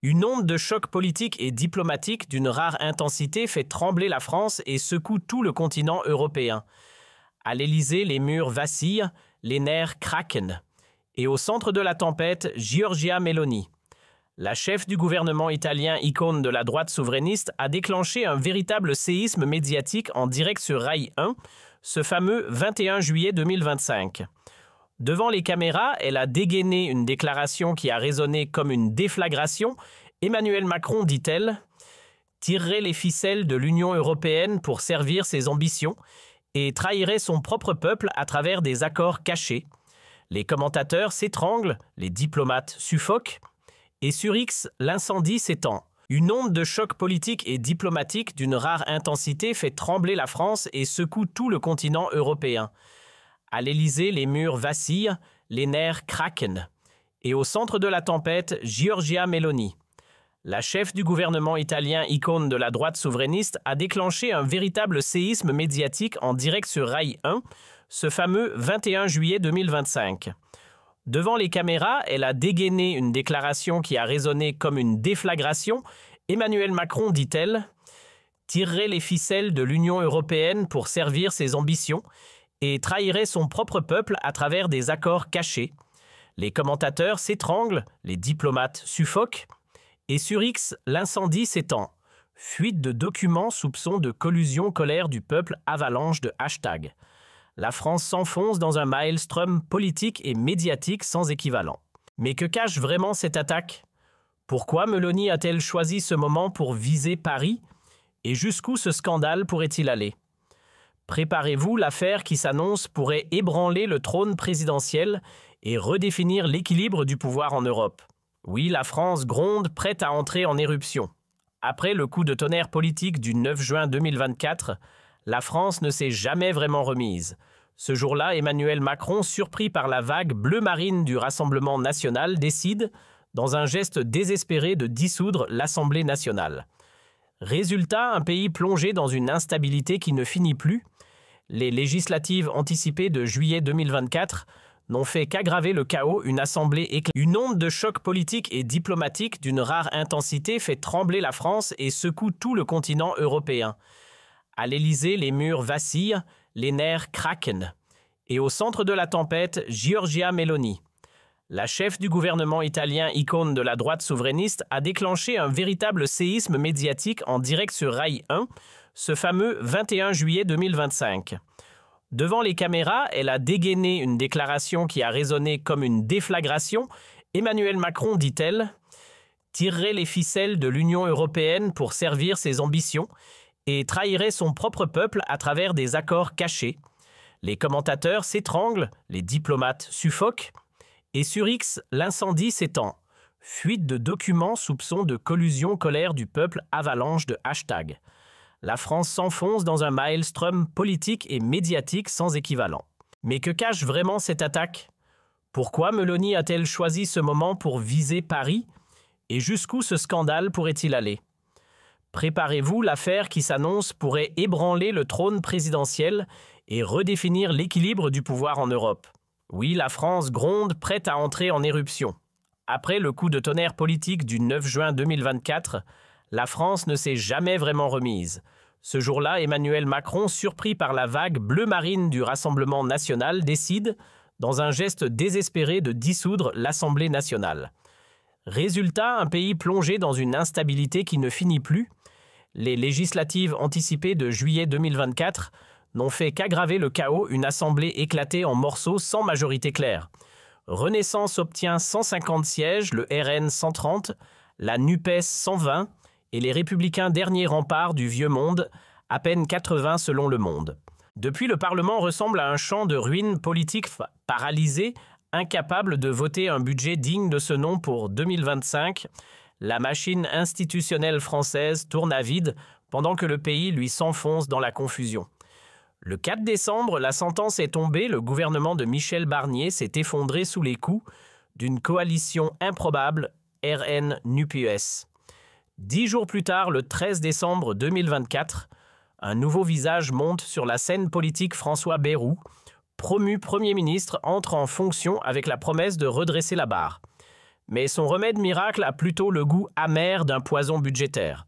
Une onde de choc politique et diplomatique d'une rare intensité fait trembler la France et secoue tout le continent européen. À l'Élysée, les murs vacillent, les nerfs craquent. Et au centre de la tempête, Giorgia Meloni. La chef du gouvernement italien, icône de la droite souverainiste, a déclenché un véritable séisme médiatique en direct sur Rai 1, ce fameux 21 juillet 2025. Devant les caméras, elle a dégainé une déclaration qui a résonné comme une déflagration. Emmanuel Macron, dit-elle, tirerait les ficelles de l'Union européenne pour servir ses ambitions et trahirait son propre peuple à travers des accords cachés. Les commentateurs s'étranglent, les diplomates suffoquent, et sur X, l'incendie s'étend. Une onde de choc politique et diplomatique d'une rare intensité fait trembler la France et secoue tout le continent européen. À l'Élysée, les murs vacillent, les nerfs craquent. Et au centre de la tempête, Giorgia Meloni. La chef du gouvernement italien, icône de la droite souverainiste, a déclenché un véritable séisme médiatique en direct sur Rai 1, ce fameux 21 juillet 2025. Devant les caméras, elle a dégainé une déclaration qui a résonné comme une déflagration. Emmanuel Macron, dit-elle, tirerait les ficelles de l'Union européenne pour servir ses ambitions et trahirait son propre peuple à travers des accords cachés. Les commentateurs s'étranglent, les diplomates suffoquent, et sur X, l'incendie s'étend. Fuite de documents, soupçons de collusion, colère du peuple, avalanche de hashtags. La France s'enfonce dans un maelstrom politique et médiatique sans équivalent. Mais que cache vraiment cette attaque? Pourquoi Meloni a-t-elle choisi ce moment pour viser Paris? Et jusqu'où ce scandale pourrait-il aller? Préparez-vous, l'affaire qui s'annonce pourrait ébranler le trône présidentiel et redéfinir l'équilibre du pouvoir en Europe. Oui, la France gronde, prête à entrer en éruption. Après le coup de tonnerre politique du 9 juin 2024, la France ne s'est jamais vraiment remise. Ce jour-là, Emmanuel Macron, surpris par la vague bleu marine du Rassemblement national, décide, dans un geste désespéré, de dissoudre l'Assemblée nationale. Résultat, un pays plongé dans une instabilité qui ne finit plus. Les législatives anticipées de juillet 2024 n'ont fait qu'aggraver le chaos, une assemblée éclatée. Une onde de choc politique et diplomatique d'une rare intensité fait trembler la France et secoue tout le continent européen. À l'Élysée, les murs vacillent, les nerfs craquent. Et au centre de la tempête, Giorgia Meloni. La chef du gouvernement italien, icône de la droite souverainiste, a déclenché un véritable séisme médiatique en direct sur Rai 1, ce fameux 21 juillet 2025. Devant les caméras, elle a dégainé une déclaration qui a résonné comme une déflagration. Emmanuel Macron, dit-elle, tirerait les ficelles de l'Union européenne pour servir ses ambitions et trahirait son propre peuple à travers des accords cachés. Les commentateurs s'étranglent, les diplomates suffoquent, et sur X, l'incendie s'étend. Fuite de documents, soupçons de collusion, colère du peuple, avalanche de hashtags. La France s'enfonce dans un maelstrom politique et médiatique sans équivalent. Mais que cache vraiment cette attaque? Pourquoi Meloni a-t-elle choisi ce moment pour viser Paris? Et jusqu'où ce scandale pourrait-il aller? Préparez-vous, l'affaire qui s'annonce pourrait ébranler le trône présidentiel et redéfinir l'équilibre du pouvoir en Europe. Oui, la France gronde, prête à entrer en éruption. Après le coup de tonnerre politique du 9 juin 2024, la France ne s'est jamais vraiment remise. Ce jour-là, Emmanuel Macron, surpris par la vague bleu marine du Rassemblement national, décide, dans un geste désespéré, de dissoudre l'Assemblée nationale. Résultat, un pays plongé dans une instabilité qui ne finit plus. Les législatives anticipées de juillet 2024 n'ont fait qu'aggraver le chaos, une assemblée éclatée en morceaux sans majorité claire. Renaissance obtient 150 sièges, le RN 130, la NUPES 120 et les Républicains, dernier rempart du vieux monde, à peine 80 selon Le Monde. Depuis, le Parlement ressemble à un champ de ruines politiques paralysé, incapable de voter un budget digne de ce nom pour 2025. La machine institutionnelle française tourne à vide pendant que le pays lui s'enfonce dans la confusion. Le 4 décembre, la sentence est tombée, le gouvernement de Michel Barnier s'est effondré sous les coups d'une coalition improbable RN-NUPES. 10 jours plus tard, le 13 décembre 2024, un nouveau visage monte sur la scène politique. François Bayrou, promu Premier ministre, entre en fonction avec la promesse de redresser la barre. Mais son remède miracle a plutôt le goût amer d'un poison budgétaire.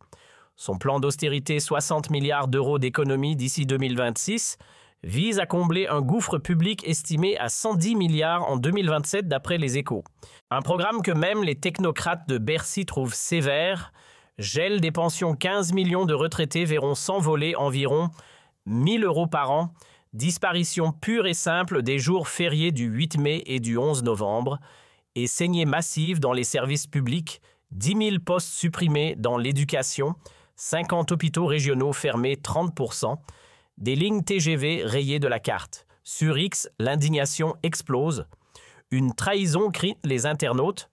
Son plan d'austérité 60 milliards d'euros d'économie d'ici 2026 vise à combler un gouffre public estimé à 110 milliards en 2027 d'après les Échos. Un programme que même les technocrates de Bercy trouvent sévère. Gel des pensions, 15 millions de retraités verront s'envoler environ 1 000 euros par an. Disparition pure et simple des jours fériés du 8 mai et du 11 novembre. Et saignée massive dans les services publics, 10 000 postes supprimés dans l'éducation, 50 hôpitaux régionaux fermés 30%, des lignes TGV rayées de la carte. Sur X, l'indignation explose. Une trahison crient les internautes.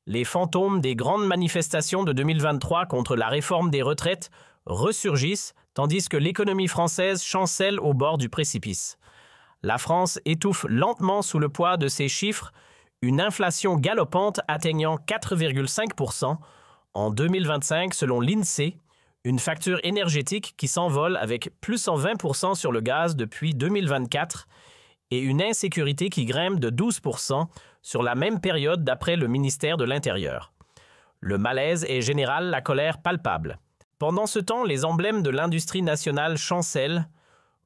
Les fantômes des grandes manifestations de 2023 contre la réforme des retraites ressurgissent, tandis que l'économie française chancelle au bord du précipice. La France étouffe lentement sous le poids de ces chiffres, une inflation galopante atteignant 4,5% en 2025 selon l'INSEE, une facture énergétique qui s'envole avec plus 120% sur le gaz depuis 2024 et une insécurité qui grimpe de 12% sur la même période d'après le ministère de l'Intérieur. Le malaise est général, la colère palpable. Pendant ce temps, les emblèmes de l'industrie nationale chancellent.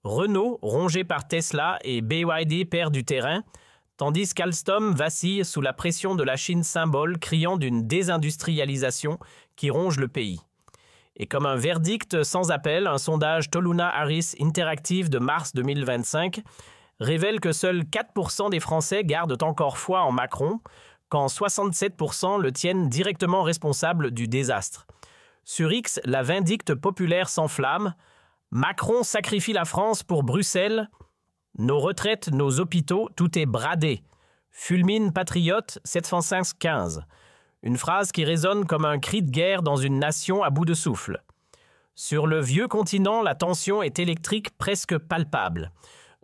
Renault, rongé par Tesla, et BYD perd du terrain, tandis qu'Alstom vacille sous la pression de la Chine symbole criant d'une désindustrialisation qui ronge le pays. Et comme un verdict sans appel, un sondage Toluna Harris Interactive de mars 2025 révèle que seuls 4% des Français gardent encore foi en Macron, quand 67% le tiennent directement responsable du désastre. Sur X, la vindicte populaire s'enflamme. Macron sacrifie la France pour Bruxelles. Nos retraites, nos hôpitaux, tout est bradé. Fulmine patriote 705-15. Une phrase qui résonne comme un cri de guerre dans une nation à bout de souffle. Sur le vieux continent, la tension est électrique presque palpable.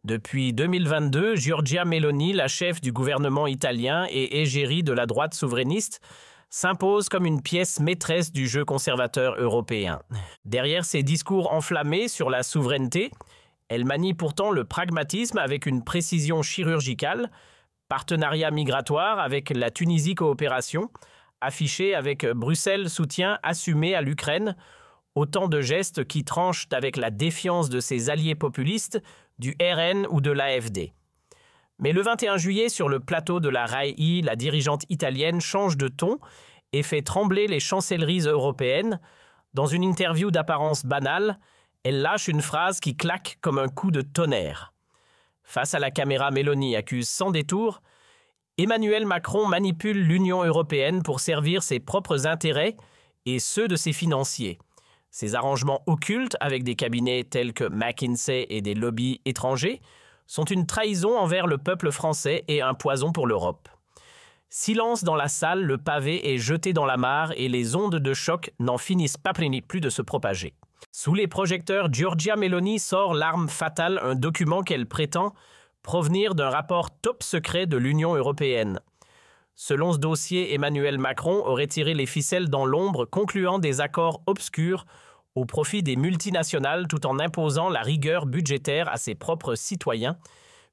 Depuis 2022, Giorgia Meloni, la chef du gouvernement italien et égérie de la droite souverainiste, s'impose comme une pièce maîtresse du jeu conservateur européen. Derrière ses discours enflammés sur la souveraineté, elle manie pourtant le pragmatisme avec une précision chirurgicale, partenariat migratoire avec la Tunisie coopération, affiché avec Bruxelles soutien assumé à l'Ukraine, autant de gestes qui tranchent avec la défiance de ses alliés populistes, du RN ou de l'AfD. Mais le 21 juillet, sur le plateau de la RAI, la dirigeante italienne change de ton et fait trembler les chancelleries européennes. Dans une interview d'apparence banale, elle lâche une phrase qui claque comme un coup de tonnerre. Face à la caméra, Meloni accuse sans détour « Emmanuel Macron manipule l'Union européenne pour servir ses propres intérêts et ceux de ses financiers. Ces arrangements occultes avec des cabinets tels que McKinsey et des lobbies étrangers sont une trahison envers le peuple français et un poison pour l'Europe. Silence dans la salle, le pavé est jeté dans la mare et les ondes de choc n'en finissent pas plus de se propager. Sous les projecteurs, Giorgia Meloni sort l'arme fatale, un document qu'elle prétend provenir d'un rapport top secret de l'Union européenne. Selon ce dossier, Emmanuel Macron aurait tiré les ficelles dans l'ombre, concluant des accords obscurs au profit des multinationales tout en imposant la rigueur budgétaire à ses propres citoyens.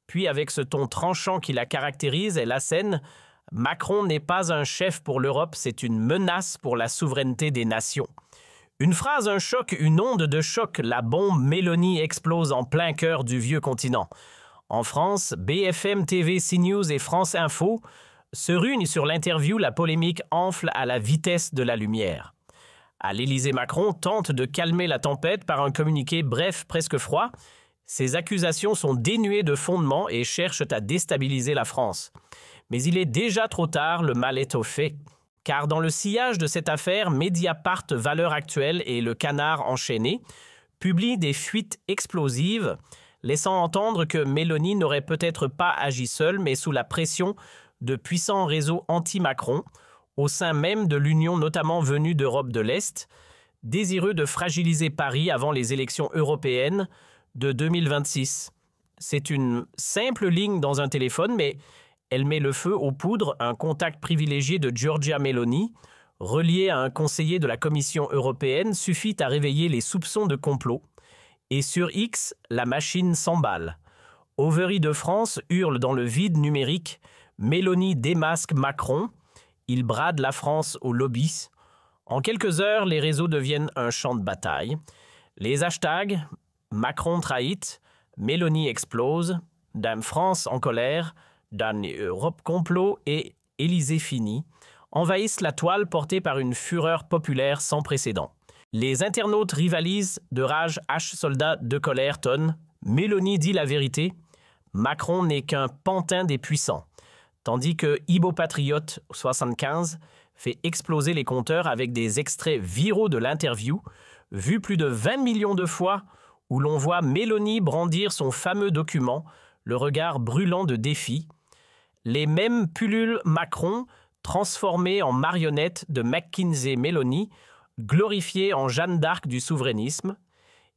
Puis, avec ce ton tranchant qui la caractérise, elle assène « Macron n'est pas un chef pour l'Europe, c'est une menace pour la souveraineté des nations ». Une phrase, un choc, une onde de choc, la bombe Meloni explose en plein cœur du vieux continent. En France, BFM TV, CNews et France Info se ruent sur l'interview, la polémique enfle à la vitesse de la lumière. À l'Élysée, Macron tente de calmer la tempête par un communiqué bref, presque froid. Ces accusations sont dénuées de fondement et cherchent à déstabiliser la France. Mais il est déjà trop tard, le mal est au fait. Car dans le sillage de cette affaire, Mediapart, Valeurs Actuelles et Le Canard enchaîné publient des fuites explosives, laissant entendre que Meloni n'aurait peut-être pas agi seule, mais sous la pression de puissants réseaux anti-Macron, au sein même de l'Union notamment venue d'Europe de l'Est, désireux de fragiliser Paris avant les élections européennes de 2026. C'est une simple ligne dans un téléphone, mais elle met le feu aux poudres, un contact privilégié de Giorgia Meloni, relié à un conseiller de la Commission européenne, suffit à réveiller les soupçons de complot. Et sur X, la machine s'emballe. Overy de France hurle dans le vide numérique « Meloni démasque Macron ». Il brade la France aux lobbies. En quelques heures, les réseaux deviennent un champ de bataille. Les hashtags « Macron trahit »,« Mélanie explose »,« Dame France en colère »,« Dame Europe complot » et « Élysée fini » envahissent la toile portée par une fureur populaire sans précédent. Les internautes rivalisent de rage H-soldats de colère tonne. Mélanie dit la vérité. Macron n'est qu'un pantin des puissants. Tandis que Ibo Patriote 75 fait exploser les compteurs avec des extraits viraux de l'interview, vus plus de 20 millions de fois, où l'on voit Mélanie brandir son fameux document, le regard brûlant de défi. Les mêmes pullulent Macron, transformé en marionnette de McKinsey Mélanie, glorifié en Jeanne d'Arc du souverainisme.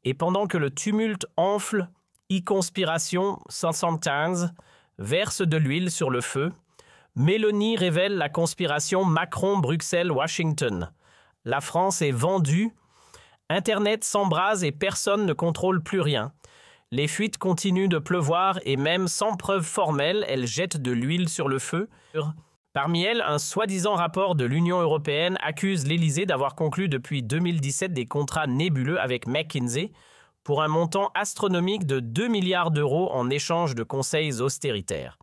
Et pendant que le tumulte enfle, e-conspiration 75 verse de l'huile sur le feu, Mélanie révèle la conspiration Macron-Bruxelles-Washington. La France est vendue, Internet s'embrase et personne ne contrôle plus rien. Les fuites continuent de pleuvoir et même sans preuve formelle, elles jettent de l'huile sur le feu. Parmi elles, un soi-disant rapport de l'Union européenne accuse l'Élysée d'avoir conclu depuis 2017 des contrats nébuleux avec McKinsey pour un montant astronomique de 2 milliards d'euros en échange de conseils austéritaires.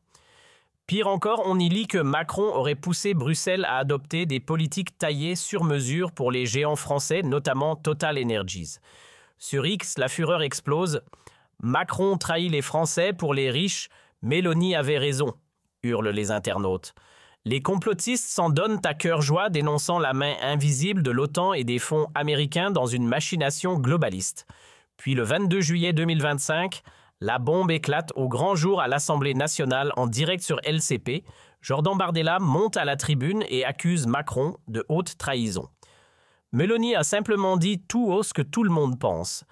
Pire encore, on y lit que Macron aurait poussé Bruxelles à adopter des politiques taillées sur mesure pour les géants français, notamment Total Energies. Sur X, la fureur explose. Macron trahit les Français pour les riches. Mélanie avait raison, hurlent les internautes. Les complotistes s'en donnent à cœur joie, dénonçant la main invisible de l'OTAN et des fonds américains dans une machination globaliste. Puis le 22 juillet 2025, la bombe éclate au grand jour à l'Assemblée nationale en direct sur LCP. Jordan Bardella monte à la tribune et accuse Macron de haute trahison. Mélanie a simplement dit tout haut ce que tout le monde pense.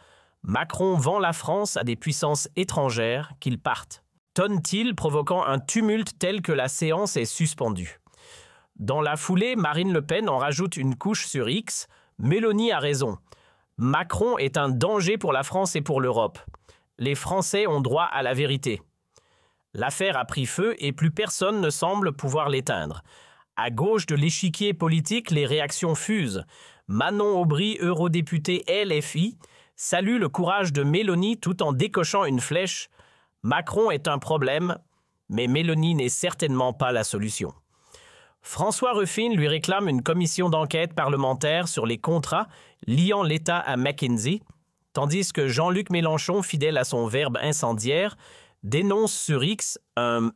Macron vend la France à des puissances étrangères, qu'ils partent. Tonne-t-il, provoquant un tumulte tel que la séance est suspendue. Dans la foulée, Marine Le Pen en rajoute une couche sur X. Mélanie a raison. Macron est un danger pour la France et pour l'Europe. Les Français ont droit à la vérité. L'affaire a pris feu et plus personne ne semble pouvoir l'éteindre. À gauche de l'échiquier politique, les réactions fusent. Manon Aubry, eurodéputée LFI, salue le courage de Mélanie tout en décochant une flèche. Macron est un problème, mais Mélanie n'est certainement pas la solution. François Ruffin lui réclame une commission d'enquête parlementaire sur les contrats liant l'État à McKinsey, tandis que Jean-Luc Mélenchon, fidèle à son verbe incendiaire, dénonce sur X un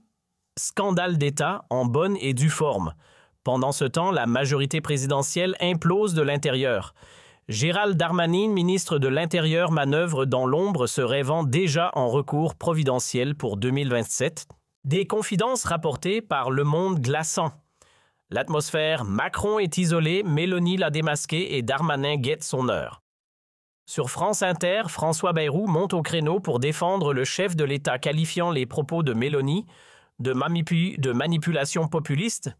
scandale d'État en bonne et due forme. Pendant ce temps, la majorité présidentielle implose de l'intérieur. Gérald Darmanin, ministre de l'Intérieur, manœuvre dans l'ombre, se rêvant déjà en recours providentiel pour 2027. Des confidences rapportées par Le Monde glaçant. L'atmosphère, Macron est isolé, Mélanie l'a démasqué et Darmanin guette son heure. Sur France Inter, François Bayrou monte au créneau pour défendre le chef de l'État, qualifiant les propos de Mélanie de manipulation populiste,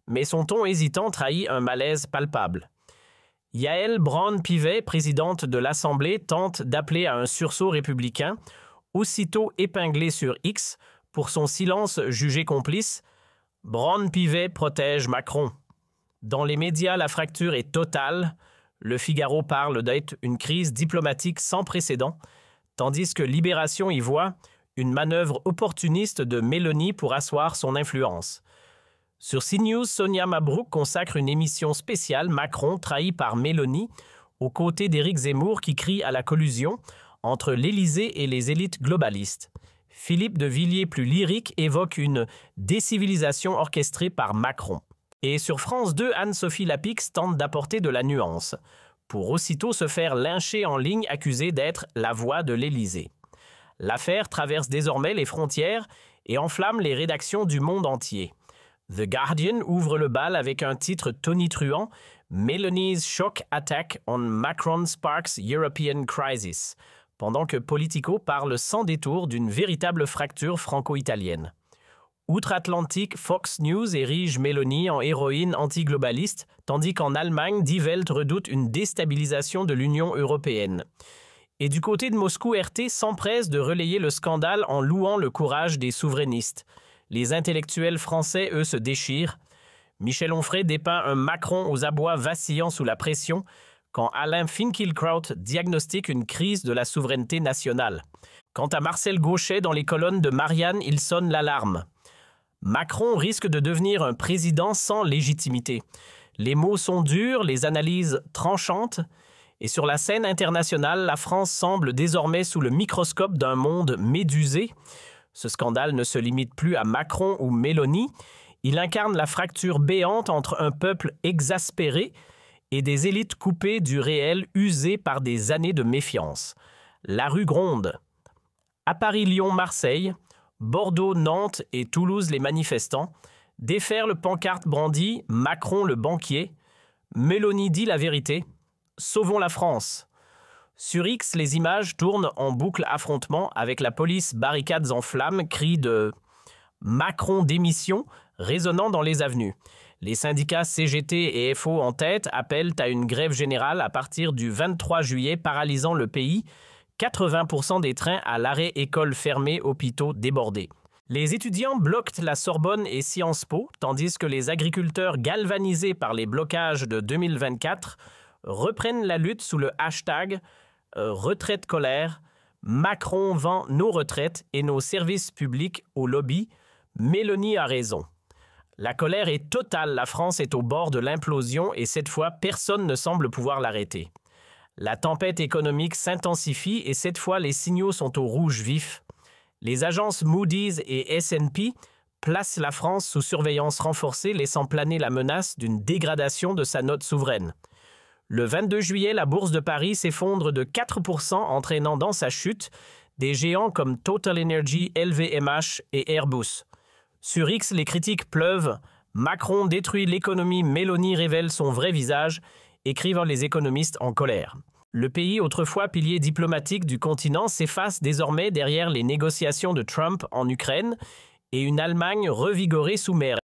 mais son ton hésitant trahit un malaise palpable. Yaël Braun-Pivet, présidente de l'Assemblée, tente d'appeler à un sursaut républicain, aussitôt épinglée sur X pour son silence jugé complice. Braun-Pivet protège Macron. Dans les médias, la fracture est totale. Le Figaro parle d'être une crise diplomatique sans précédent, tandis que Libération y voit une manœuvre opportuniste de Mélanie pour asseoir son influence. Sur CNews, Sonia Mabrouk consacre une émission spéciale Macron trahi par Mélanie, aux côtés d'Éric Zemmour qui crie à la collusion entre l'Élysée et les élites globalistes. Philippe de Villiers, plus lyrique, évoque une décivilisation orchestrée par Macron. Et sur France 2, Anne-Sophie Lapix tente d'apporter de la nuance, pour aussitôt se faire lyncher en ligne accusée d'être la voix de l'Élysée. L'affaire traverse désormais les frontières et enflamme les rédactions du monde entier. The Guardian ouvre le bal avec un titre tonitruant « Melanie's Shock Attack on Macron Sparks European Crisis », pendant que Politico parle sans détour d'une véritable fracture franco-italienne. Outre-Atlantique, Fox News érige Mélanie en héroïne antiglobaliste, tandis qu'en Allemagne, Die Welt redoute une déstabilisation de l'Union européenne. Et du côté de Moscou, RT s'empresse de relayer le scandale en louant le courage des souverainistes. Les intellectuels français, eux, se déchirent. Michel Onfray dépeint un Macron aux abois vacillant sous la pression quand Alain Finkielkraut diagnostique une crise de la souveraineté nationale. Quant à Marcel Gauchet, dans les colonnes de Marianne, il sonne l'alarme. Macron risque de devenir un président sans légitimité. Les mots sont durs, les analyses tranchantes, et sur la scène internationale, la France semble désormais sous le microscope d'un monde médusé. Ce scandale ne se limite plus à Macron ou Mélanie. Il incarne la fracture béante entre un peuple exaspéré et des élites coupées du réel, usées par des années de méfiance. La rue gronde. À Paris, Lyon, Marseille, Bordeaux, Nantes et Toulouse, les manifestants déferlent pancartes brandies « Macron le banquier »,« Mélanie dit la vérité »,« Sauvons la France ». Sur X, les images tournent en boucle affrontement avec la police, barricades en flammes, cris de « Macron démission » résonnant dans les avenues. Les syndicats CGT et FO en tête appellent à une grève générale à partir du 23 juillet, paralysant le pays. 80% des trains à l'arrêt, écoles fermées, hôpitaux débordés. Les étudiants bloquent la Sorbonne et Sciences Po, tandis que les agriculteurs galvanisés par les blocages de 2024 reprennent la lutte sous le hashtag Retraite colère. Macron vend nos retraites et nos services publics au lobby. Mélanie a raison. La colère est totale, la France est au bord de l'implosion et cette fois, personne ne semble pouvoir l'arrêter. La tempête économique s'intensifie et cette fois, les signaux sont au rouge vif. Les agences Moody's et S&P placent la France sous surveillance renforcée, laissant planer la menace d'une dégradation de sa note souveraine. Le 22 juillet, la bourse de Paris s'effondre de 4%, entraînant dans sa chute des géants comme Total Energy, LVMH et Airbus. Sur X, les critiques pleuvent. Macron détruit l'économie, Mélanie révèle son vrai visage, écrivent les économistes en colère. Le pays, autrefois pilier diplomatique du continent, s'efface désormais derrière les négociations de Trump en Ukraine et une Allemagne revigorée sous Merkel.